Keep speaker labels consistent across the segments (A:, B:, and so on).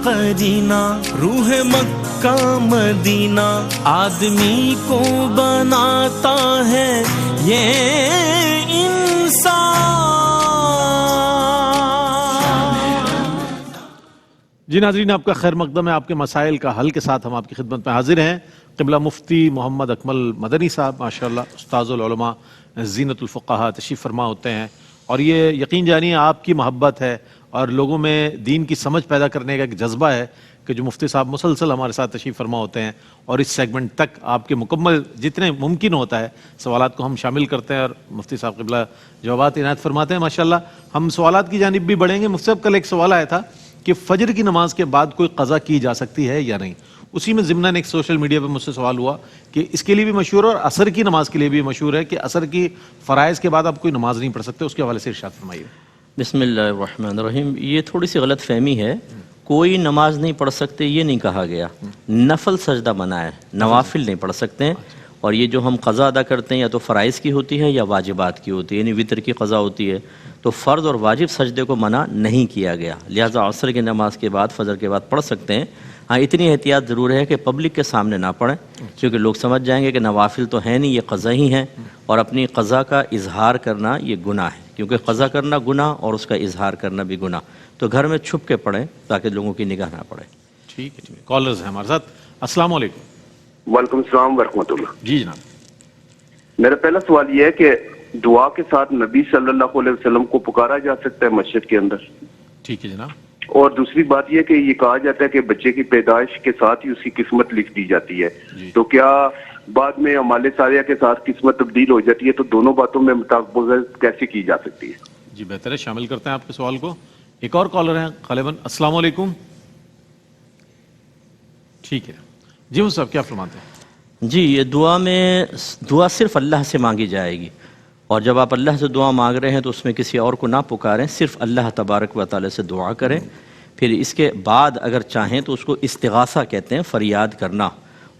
A: قرینہ روح مکہ مدینہ آدمی کو بناتا ہے یہ
B: جی ناظرین، آپ کا خیر مقدم ہے۔ آپ کے مسائل کا حل کے ساتھ ہم آپ کی خدمت میں حاضر ہیں۔ قبلہ مفتی محمد اکمل مدنی صاحب ماشاءاللہ استاذ العلماء زینت الفقہاء تشریف فرما ہوتے ہیں، اور یہ یقین جانیے آپ کی محبت ہے اور لوگوں میں دین کی سمجھ پیدا کرنے کا ایک جذبہ ہے کہ جو مفتی صاحب مسلسل ہمارے ساتھ تشریف فرما ہوتے ہیں، اور اس سیگمنٹ تک آپ کے مکمل جتنے ممکن ہوتا ہے سوالات کو ہم شامل کرتے ہیں، اور مفتی صاحب قبلہ جوابات عنایت فرماتے ہیں ماشاءاللہ۔ ہم سوالات کی جانب بھی بڑھیں گے۔ مفتی صاحب کل ایک سوال آیا تھا کہ فجر کی نماز کے بعد کوئی قضا کی جا سکتی ہے یا نہیں، اسی میں ضمناً ایک سوشل میڈیا پہ مجھ سے سوال ہوا کہ اس کے لیے بھی مشہور ہے اور عصر کی نماز کے لیے بھی مشہور ہے کہ عصر کی فرائض کے بعد آپ کوئی نماز نہیں پڑھ سکتے، اس کے حوالے سے ارشاد فرمائیے۔
C: بسم اللہ الرحمن الرحیم۔ یہ تھوڑی سی غلط فہمی ہے، کوئی نماز نہیں پڑھ سکتے یہ نہیں کہا گیا، نفل سجدہ منع ہے، نوافل نہیں پڑھ سکتے ہیں۔ اور یہ جو ہم قضا ادا کرتے ہیں یا تو فرائض کی ہوتی ہے یا واجبات کی ہوتی ہے، یعنی وتر کی قضا ہوتی ہے، تو فرض اور واجب سجدے کو منع نہیں کیا گیا، لہٰذا عصر کی نماز کے بعد فجر کے بعد پڑھ سکتے ہیں۔ ہاں اتنی احتیاط ضرور ہے کہ پبلک کے سامنے نہ پڑھیں، کیونکہ لوگ سمجھ جائیں گے کہ نوافل تو ہے نہیں، یہ قضا ہی ہیں، اور اپنی قضا کا اظہار کرنا یہ گناہ ہے، کیونکہ قضا کرنا گناہ اور اس کا اظہار کرنا بھی گناہ، تو گھر میں چھپ کے پڑھیں تاکہ لوگوں کی نگاہ نہ پڑے۔
B: ٹھیک ہے، ٹھیک ہے۔ کالرز ہیں ہمارے ساتھ۔ السلام علیکم۔
D: وعلیکم السلام ورحمۃ اللہ۔
B: جی جناب۔
D: میرا پہلا سوال یہ ہے کہ دعا کے ساتھ نبی صلی اللہ علیہ وسلم کو پکارا جا سکتا ہے مسجد کے اندر؟
B: ٹھیک ہے جناب۔
D: اور دوسری بات یہ کہ یہ کہا جاتا ہے کہ بچے کی پیدائش کے ساتھ ہی اس کی قسمت لکھ دی جاتی ہے، تو کیا بعد میں اعمال صالحہ کے ساتھ قسمت تبدیل ہو جاتی ہے؟ تو دونوں باتوں میں مطابقت کیسے کی جا سکتی ہے؟
B: جی بہتر ہے، شامل کرتے ہیں آپ کے سوال کو۔ ایک اور کالر ہیں غالباً۔ السلام علیکم۔ ٹھیک ہے جی، وہ صاحب کیا فرماتے ہیں؟
C: جی، یہ دعا صرف اللہ سے مانگی جائے گی، اور جب آپ اللہ سے دعا مانگ رہے ہیں تو اس میں کسی اور کو نہ پکاریں، صرف اللہ تبارک و تعالی سے دعا کریں۔ پھر اس کے بعد اگر چاہیں تو اس کو استغاثہ کہتے ہیں، فریاد کرنا،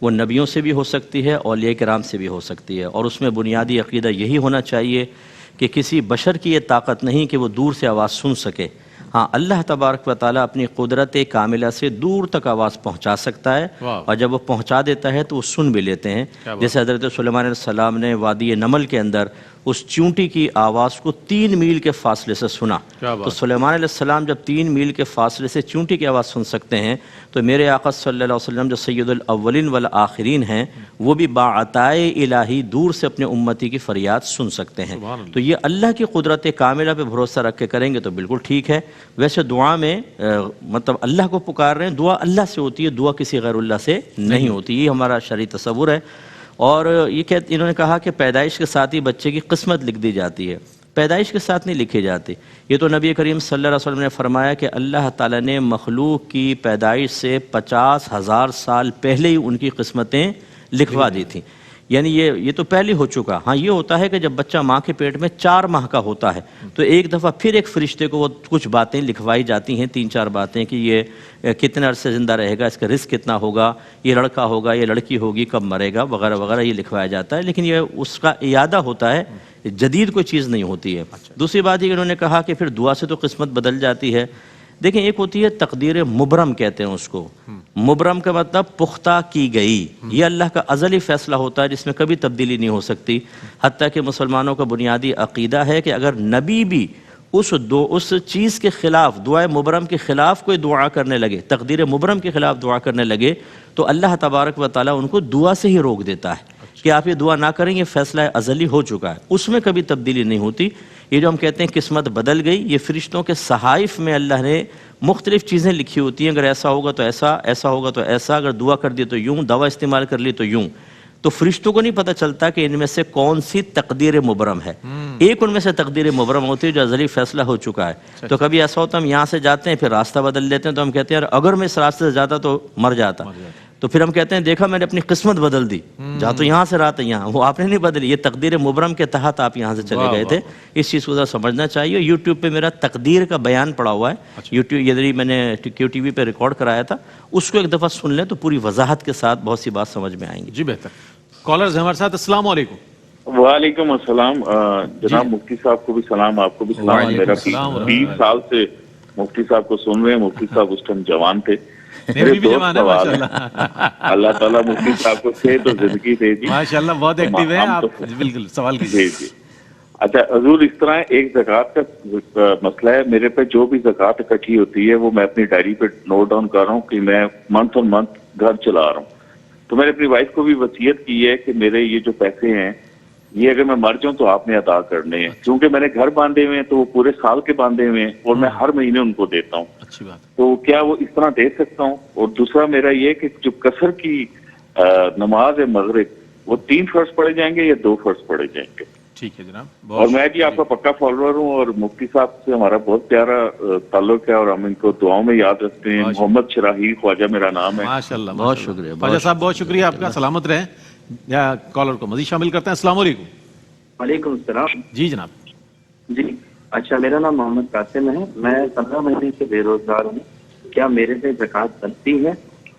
C: وہ نبیوں سے بھی ہو سکتی ہے، اولیاء کرام سے بھی ہو سکتی ہے، اور اس میں بنیادی عقیدہ یہی ہونا چاہیے کہ کسی بشر کی یہ طاقت نہیں کہ وہ دور سے آواز سن سکے۔ ہاں، اللہ تبارک و تعالیٰ اپنی قدرت کاملہ سے دور تک آواز پہنچا سکتا ہے، اور جب وہ پہنچا دیتا ہے تو وہ سن بھی لیتے ہیں، جیسے حضرت سلیمان علیہ السلام نے وادی نمل کے اندر اس چونٹی کی آواز کو 3 میل کے فاصلے سے سنا۔ تو سلیمان علیہ السلام جب 3 میل کے فاصلے سے چونٹی کی آواز سن سکتے ہیں، تو میرے آقا صلی اللہ علیہ وسلم جو سید الاولین والآخرین ہیں، وہ بھی باعطائے الہی دور سے اپنے امتی کی فریاد سن سکتے ہیں۔ تو یہ اللہ کی قدرت کاملہ پہ بھروسہ رکھ کے کریں گے تو بالکل ٹھیک ہے۔ ویسے دعا میں مطلب اللہ کو پکار رہے ہیں، دعا اللہ سے ہوتی ہے، دعا کسی غیر اللہ سے نہیں ہوتی، یہ ہمارا شرعی تصور ہے۔ اور یہ انہوں نے کہا کہ پیدائش کے ساتھ ہی بچے کی قسمت لکھ دی جاتی ہے، پیدائش کے ساتھ نہیں لکھی جاتی۔ یہ تو نبی کریم صلی اللہ علیہ وسلم نے فرمایا کہ اللہ تعالیٰ نے مخلوق کی پیدائش سے 50,000 سال پہلے ہی ان کی قسمتیں لکھوا دی تھیں، یعنی یہ تو پہلے ہو چکا۔ ہاں، یہ ہوتا ہے کہ جب بچہ ماں کے پیٹ میں 4 ماہ کا ہوتا ہے تو ایک دفعہ پھر ایک فرشتے کو وہ کچھ باتیں لکھوائی جاتی ہیں، 3-4 باتیں، کہ یہ کتنے عرصے زندہ رہے گا، اس کا رزق کتنا ہوگا، یہ لڑکا ہوگا، یہ لڑکی ہوگی، کب مرے گا، وغیرہ وغیرہ، یہ لکھوایا جاتا ہے، لیکن یہ اس کا اعادہ ہوتا ہے، جدید کوئی چیز نہیں ہوتی ہے۔ دوسری بات یہ کہ انہوں نے کہا کہ پھر دعا سے تو قسمت بدل جاتی ہے۔ دیکھیں، ایک ہوتی ہے تقدیر مبرم کہتے ہیں اس کو، مبرم کا مطلب پختہ کی گئی، یہ اللہ کا ازلی فیصلہ ہوتا ہے جس میں کبھی تبدیلی نہیں ہو سکتی۔ حتیٰ کہ مسلمانوں کا بنیادی عقیدہ ہے کہ اگر نبی بھی اس چیز کے خلاف، دعائے مبرم کے خلاف کوئی دعا کرنے لگے، تقدیر مبرم کے خلاف دعا کرنے لگے، تو اللہ تبارک و تعالیٰ ان کو دعا سے ہی روک دیتا ہے کہ آپ یہ دعا نہ کریں، یہ فیصلہ ازلی ہو چکا ہے، اس میں کبھی تبدیلی نہیں ہوتی۔ یہ جو ہم کہتے ہیں قسمت بدل گئی، یہ فرشتوں کے صحائف میں اللہ نے مختلف چیزیں لکھی ہوتی ہیں، اگر ایسا ہوگا تو ایسا، ایسا ہوگا تو ایسا، اگر دعا کر دی تو یوں، دوا استعمال کر لی تو یوں۔ تو فرشتوں کو نہیں پتہ چلتا کہ ان میں سے کون سی تقدیر مبرم ہے۔ ایک ان میں سے تقدیر مبرم ہوتی ہے جو ازلی فیصلہ ہو چکا ہے۔ تو کبھی ایسا ہوتا ہے ہم یہاں سے جاتے ہیں، پھر راستہ بدل لیتے ہیں، تو ہم کہتے ہیں یار اگر میں اس راستے سے جاتا تو مر جاتا، تو پھر ہم کہتے ہیں دیکھا میں نے اپنی قسمت بدل دی، جہاں تو یہاں سے رہا تھا یہاں، وہ آپ نے نہیں بدلی، یہ تقدیر مبرم کے تحت آپ یہاں سے چلے گئے تھے۔ اس چیز کو ذرا سمجھنا چاہیے۔ یوٹیوب پہ میرا تقدیر کا بیان پڑا ہوا ہے، یوٹیوب یہ میں نے کیو ٹی وی پہ ریکارڈ کرایا تھا، اس کو ایک دفعہ سن لیں تو پوری وضاحت کے ساتھ بہت سی بات سمجھ میں آئیں گی۔
B: جی بہتر۔ کالرز ہمارے ساتھ۔ السلام علیکم۔
E: وعلیکم السلام، جناب مفتی صاحب کو بھی سلام، آپ کو بھی سلام۔ میرا 20 سال سے مفتی صاحب کو سن رہے ہیں. مفتی صاحب اس ٹائم جوان تھے.
B: ابھی بھی جوان ہے ماشاءاللہ.
E: اللہ تعالیٰ مفتی صاحب کو صحت اور زندگی دے دی
B: ماشاءاللہ بہت ایکٹیو ہیں آپ. بالکل سوال کیجیے.
E: جی. اچھا حضور، اس طرح ایک زکوٰۃ کا مسئلہ ہے میرے پہ. جو بھی زکوٰۃ اکٹھی ہوتی ہے وہ میں اپنی ڈائری پہ نوٹ ڈاؤن کر رہا ہوں کہ میں منتھ آن منتھ گھر چلا رہا ہوں. تو میں نے اپنی وائف کو بھی وصیت کی ہے کہ میرے یہ جو پیسے ہیں یہ اگر میں مر جاؤں تو آپ نے ادا کرنے ہیں، کیونکہ میں نے گھر باندھے ہوئے ہیں تو وہ پورے سال کے باندھے ہوئے ہیں اور میں ہر مہینے ان کو دیتا ہوں.
B: اچھی بات.
E: تو کیا وہ اس طرح دے سکتا ہوں؟ اور دوسرا میرا یہ کہ جو قصر کی نماز ہے مغرب، وہ 3 فرض پڑے جائیں گے یا 2 فرض پڑے جائیں گے؟
B: ٹھیک ہے جناب.
E: اور میں جی آپ کا پکا فالوور ہوں اور مفتی صاحب سے ہمارا بہت پیارا تعلق ہے اور ہم ان کو دعاؤں میں یاد رکھتے ہیں. محمد شراحی خواجہ میرا نام ہے.
B: ماشاءاللہ.
C: بہت شکریہ.
B: خواجہ صاحب بہت شکریہ آپ کا. سلامت رہیں. یا کالر کو مزید شامل کرتے ہیں. السلام علیکم.
F: وعلیکم السلام.
B: جی جناب.
F: جی اچھا، میرا نام محمد قاسم ہے. میں 15 مہینے سے بے روزگار ہوں. کیا میرے سے زکوٰۃ بنتی ہے؟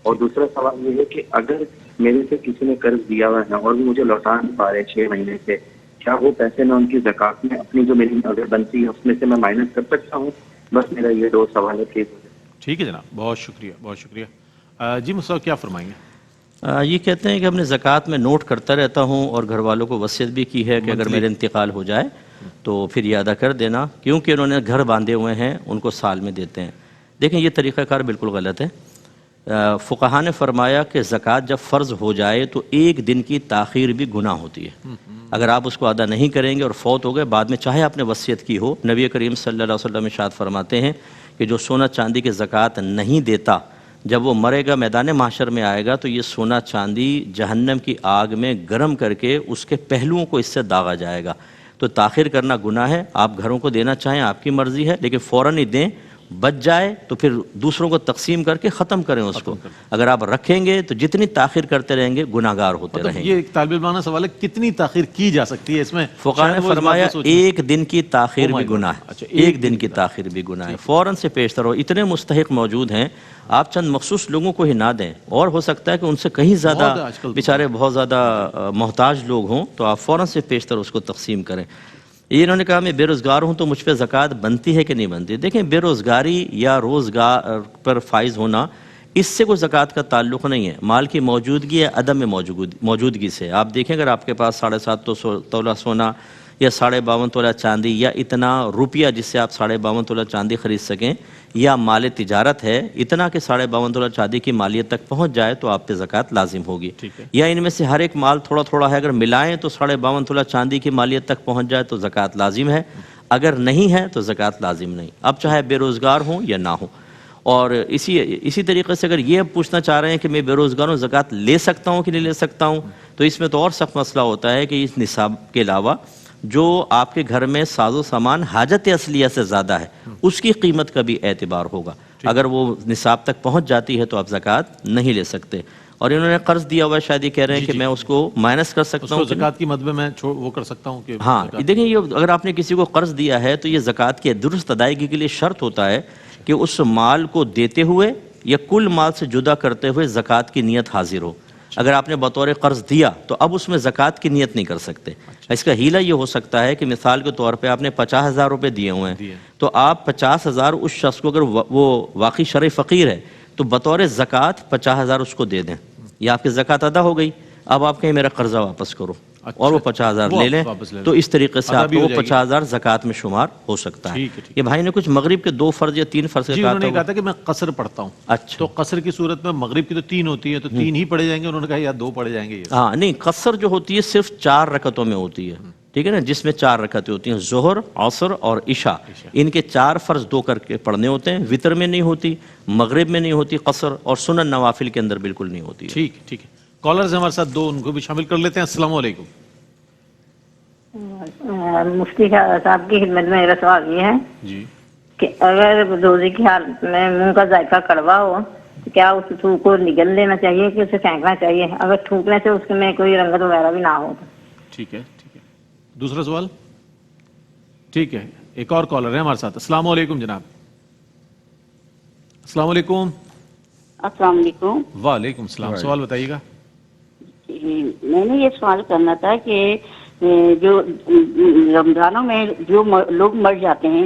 F: اور دوسرا سوال یہ ہے کہ اگر میرے سے کسی نے قرض دیا ہوا ہے اور وہ مجھے لوٹا نہیں پا رہے 6 مہینے سے، کیا وہ پیسے میں ان کی زکوٰۃ میں اپنی جو میری اگر بنتی ہے اس میں سے میں مائنس کر سکتا ہوں؟ بس میرا یہ 2 سوال ہے.
B: ٹھیک ہے جناب. بہت شکریہ. بہت شکریہ. جی مصطفیٰ کیا فرمائیں گے؟
C: یہ کہتے ہیں کہ ہم نے زکوٰۃ میں نوٹ کرتا رہتا ہوں اور گھر والوں کو وصیت بھی کی ہے کہ اگر میرے انتقال ہو جائے تو پھر یہ ادا کر دینا، کیونکہ انہوں نے گھر باندھے ہوئے ہیں ان کو سال میں دیتے ہیں. دیکھیں یہ طریقہ کار بالکل غلط ہے. فقہا نے فرمایا کہ زکوٰۃ جب فرض ہو جائے تو 1 دن کی تاخیر بھی گناہ ہوتی ہے. اگر آپ اس کو ادا نہیں کریں گے اور فوت ہو گئے بعد میں، چاہے آپ نے وصیت کی ہو، نبی کریم صلی اللہ علیہ وسلم ارشاد فرماتے ہیں کہ جو سونا چاندی کی زکوٰۃ نہیں دیتا، جب وہ مرے گا میدان محشر میں آئے گا تو یہ سونا چاندی جہنم کی آگ میں گرم کر کے اس کے پہلوؤں کو اس سے داغا جائے گا. تو تاخیر کرنا گناہ ہے. آپ گھروں کو دینا چاہیں آپ کی مرضی ہے، لیکن فوراً ہی دیں. بچ جائے تو پھر دوسروں کو تقسیم کر کے ختم کریں اس کو. اگر آپ رکھیں گے تو جتنی تاخیر کرتے رہیں گے گناہ گار ہوتے رہیں گے.
B: یہ ایک طالب علمانہ سوال ہے، کتنی تاخیر کی جا سکتی ہے اس میں؟
C: فقہا نے فرمایا 1 دن کی تاخیر بھی گناہ ہے. 1 دن کی تاخیر بھی گناہ ہے. فوراً سے پیش کرو. اتنے مستحق موجود ہیں، آپ چند مخصوص لوگوں کو ہی نہ دیں، اور ہو سکتا ہے کہ ان سے کہیں زیادہ بیچارے بہت زیادہ محتاج لوگ ہوں، تو آپ فوراً سے پیشتر اس کو تقسیم کریں. یہ انہوں نے کہا میں بے روزگار ہوں تو مجھ پہ زکوٰۃ بنتی ہے کہ نہیں بنتی؟ دیکھیں بے روزگاری یا روزگار پر فائز ہونا اس سے کوئی زکوٰۃ کا تعلق نہیں ہے. مال کی موجودگی یا عدم موجودگی سے. آپ دیکھیں اگر آپ کے پاس 7.5 تولہ سونا یا 52.5 تولہ چاندی یا اتنا روپیہ جس سے آپ 52.5 تولہ چاندی خرید سکیں، یا مال تجارت ہے اتنا کہ 52.5 تولہ چاندی کی مالیت تک پہنچ جائے تو آپ پہ زکوٰۃ لازم ہوگی. یا ان میں سے ہر ایک مال تھوڑا تھوڑا ہے، اگر ملائیں تو 52.5 تولہ چاندی کی مالیت تک پہنچ جائے تو زکوٰۃ لازم ہے. اگر نہیں ہے تو زکوٰۃ لازم نہیں. اب چاہے بے روزگار ہوں یا نہ ہوں. اور اسی طریقے سے اگر یہ پوچھنا چاہ رہے ہیں کہ میں بے روزگار ہوں زکوٰۃ لے سکتا ہوں کہ نہیں لے سکتا ہوں، تو اس میں تو اور سخت مسئلہ ہوتا ہے کہ اس نصاب کے علاوہ جو آپ کے گھر میں ساز و سامان حاجت اصلیہ سے زیادہ ہے اس کی قیمت کا بھی اعتبار ہوگا. اگر وہ نصاب تک پہنچ جاتی ہے تو آپ زکوٰۃ نہیں لے سکتے. اور انہوں نے قرض دیا ہوا شاید یہ کہہ رہے ہیں کہ میں اس کو مائنس کر سکتا ہوں،
B: زکوٰۃ کی مد میں وہ کر سکتا ہوں کہ
C: ہاں. دیکھیں یہ اگر آپ نے کسی کو قرض دیا ہے تو یہ زکوٰۃ کی درست ادائیگی کے لیے شرط ہوتا ہے کہ اس مال کو دیتے ہوئے یا کل مال سے جدا کرتے ہوئے زکوٰۃ کی نیت حاضر ہو. اگر آپ نے بطور قرض دیا تو اب اس میں زکوٰۃ کی نیت نہیں کر سکتے. اس کا حیلہ یہ ہو سکتا ہے کہ مثال کے طور پہ آپ نے 50,000 روپے دیے ہوئے ہیں تو آپ 50,000 اس شخص کو، اگر وہ واقعی شرعی فقیر ہے تو بطور زکوٰۃ 50,000 اس کو دے دیں. یا آپ کی زکوٰۃ ادا ہو گئی، اب آپ کہیں میرا قرضہ واپس کرو اور وہ 50,000 لے لیں تو اس طریقے سے آپ کو وہ 50,000 زکوٰۃ میں شمار ہو سکتا ہے. یہ بھائی نے کچھ مغرب کے 2 فرض یا 3 فرض کا
B: کہا تھا کہ میں قصر پڑھتا ہوں. اچھا تو قصر کی صورت میں مغرب کی تو 3 ہوتی ہے تو 3 ہی پڑھے جائیں گے. انہوں نے کہا یا 2 پڑھے جائیں گے.
C: ہاں نہیں، قصر جو ہوتی ہے صرف 4 رکعتوں میں ہوتی ہے، ٹھیک ہے نا، جس میں 4 رکعتیں ہوتی ہیں، ظہر، عصر اور عشاء. ان کے 4 فرض 2 کر کے پڑھنے ہوتے ہیں. وطر میں نہیں ہوتی، مغرب میں نہیں ہوتی قصر، اور سنن نوافل کے اندر بالکل نہیں ہوتی.
B: ٹھیک ہے. کالرز ہمارے ساتھ 2 ان کو بھی شامل کر لیتے ہیں. السلام علیکم.
G: مفتی صاحب کی خدمت میں میرا سوال یہ ہے
B: جی
G: کہ اگر روزے کی حالت میں منہ کا ذائقہ کڑوا ہو تو کیا اس تھوک کو نگل لینا چاہیے کہ اسے پھینکنا چاہیے؟ اگر تھوکنے سے اس میں کوئی رنگت وغیرہ بھی نہ ہو تو.
B: ٹھیک ہے. دوسرا سوال. ٹھیک ہے. ایک اور کالر ہے ہمارے ساتھ. السلام علیکم جناب. السلام علیکم.
H: السلام علیکم.
B: وعلیکم السلام. سوال بتائیے گا.
H: میں نے یہ سوال کرنا تھا کہ جو رمضانوں میں جو لوگ مر جاتے ہیں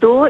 I: 2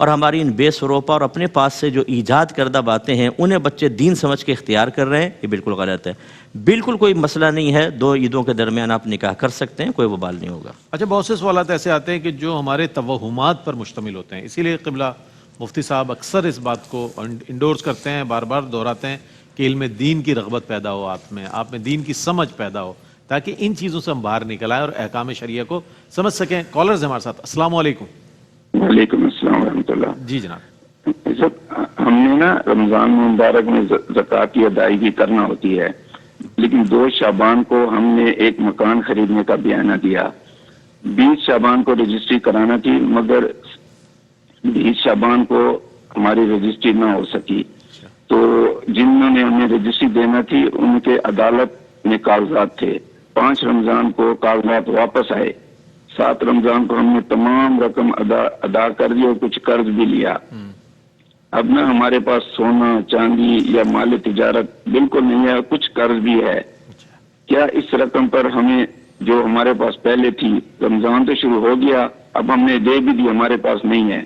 C: اور ہماری ان بے سروپا اور اپنے پاس سے جو ایجاد کردہ باتیں ہیں انہیں بچے دین سمجھ کے اختیار کر رہے ہیں، یہ بالکل غلط ہے۔ بالکل کوئی مسئلہ نہیں ہے، 2 عیدوں کے درمیان آپ نکاح کر سکتے ہیں، کوئی وبال نہیں ہوگا۔
B: اچھا، بہت سے سوالات ایسے آتے ہیں کہ جو ہمارے توہمات پر مشتمل ہوتے ہیں، اسی لیے قبلہ مفتی صاحب اکثر اس بات کو انڈورس کرتے ہیں، بار بار دہراتے ہیں کہ علم دین کی رغبت پیدا ہو آپ میں دین کی سمجھ پیدا ہو، تاکہ ان چیزوں سے ہم باہر نکل آئیں اور احکام شریعہ کو سمجھ سکیں۔ کالرز ہمارے ساتھ، السلام علیکم۔
J: وعلیکم السلام ورحمۃ اللہ۔
B: جی جناب۔
J: ہم نے نا رمضان مبارک میں زکوٰۃ کی ادائیگی کرنا ہوتی ہے، لیکن 2 شعبان کو ہم نے ایک مکان خریدنے کا بیانہ دیا، 20 شعبان کو رجسٹری کرانا تھی، مگر 20 شعبان کو ہماری رجسٹری نہ ہو سکی، تو جنہوں نے ہمیں رجسٹری دینا تھی ان کے عدالت میں کاغذات تھے، 5 رمضان کو کاغذات واپس آئے، 7 رمضان کو ہم نے تمام رقم ادا کر دی اور کچھ قرض بھی لیا۔ اب نہ ہمارے پاس سونا چاندی یا مال تجارت بالکل نہیں ہے، کچھ قرض بھی ہے۔ کیا اس رقم پر ہمیں جو ہمارے پاس پہلے تھی، رمضان تو شروع ہو گیا، اب ہم نے دے بھی دی، ہمارے پاس نہیں ہے،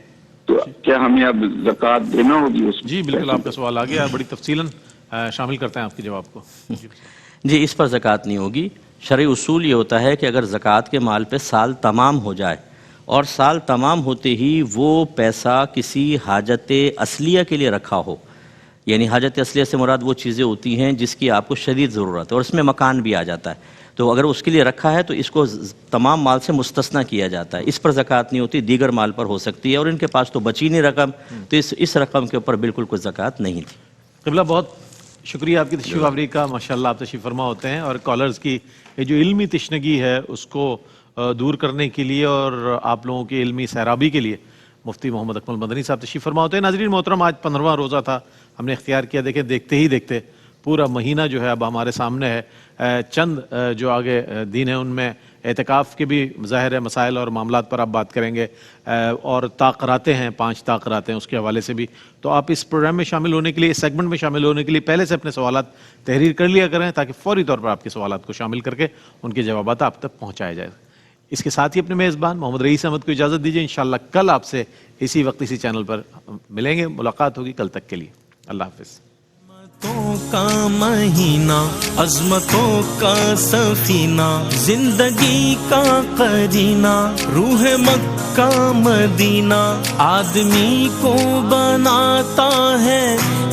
J: تو کیا ہمیں اب زکوٰۃ دینا ہوگی اس؟
B: جی بالکل، آپ کا سوال آ گیا، بڑی تفصیلاً شامل کرتے ہیں آپ کے جواب کو۔
C: جی، اس پر زکوٰۃ نہیں ہوگی۔ شرعی اصول یہ ہوتا ہے کہ اگر زکوٰۃ کے مال پہ سال تمام ہو جائے اور سال تمام ہوتے ہی وہ پیسہ کسی حاجت اصلیہ کے لیے رکھا ہو، یعنی حاجت اصلیہ سے مراد وہ چیزیں ہوتی ہیں جس کی آپ کو شدید ضرورت ہے اور اس میں مکان بھی آ جاتا ہے، تو اگر اس کے لیے رکھا ہے تو اس کو تمام مال سے مستثنیٰ کیا جاتا ہے، اس پر زکوٰۃ نہیں ہوتی، دیگر مال پر ہو سکتی ہے، اور ان کے پاس تو بچی نہیں رقم، تو اس رقم کے اوپر بالکل کوئی زکوٰۃ نہیں تھی۔
B: قبلہ بہت شکریہ آپ کی تشریف آوری کا، ماشاءاللہ آپ تشریف فرما ہوتے ہیں، اور کالرز کی یہ جو علمی تشنگی ہے اس کو دور کرنے کے لیے اور آپ لوگوں کی علمی سیرابی کے لیے مفتی محمد اکمل مدنی صاحب تشریف فرما ہوتے ہیں۔ ناظرین محترم، آج 15واں روزہ تھا، ہم نے اختیار کیا، دیکھیں دیکھتے ہی دیکھتے پورا مہینہ جو ہے اب ہمارے سامنے ہے۔ چند جو آگے دن ہیں ان میں اعتکاف کے بھی ظاہر ہے مسائل اور معاملات پر آپ بات کریں گے، اور تاقراتیں ہیں، 5 تاقراتیں، اس کے حوالے سے بھی، تو آپ اس پروگرام میں شامل ہونے کے لیے، اس سیگمنٹ میں شامل ہونے کے لیے پہلے سے اپنے سوالات تحریر کر لیا کریں، تاکہ فوری طور پر آپ کے سوالات کو شامل کر کے ان کے جوابات آپ تک پہنچائے جائے۔ اس کے ساتھ ہی اپنے میزبان محمد رئیس احمد کو اجازت دیجیے، انشاءاللہ کل آپ سے اسی وقت اسی چینل پر ملیں گے، ملاقات ہوگی، کل تک کے لیے اللہ حافظ۔
A: عظمتوں کا مہینہ، عظمتوں کا سفینہ، زندگی کا قرینہ، روح مکہ مدینہ، آدمی کو بناتا ہے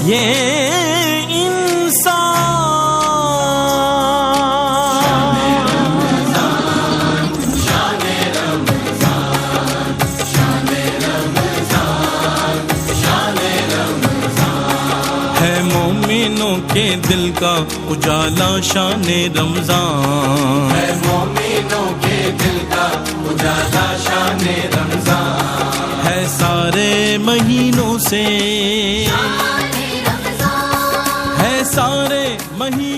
A: یہ انسان۔ مومنوں کے دل کا اجالا شان رمضان، ہے مومنوں کے دل کا اجالا شان رمضان، ہے سارے مہینوں سے، ہے سارے مہینوں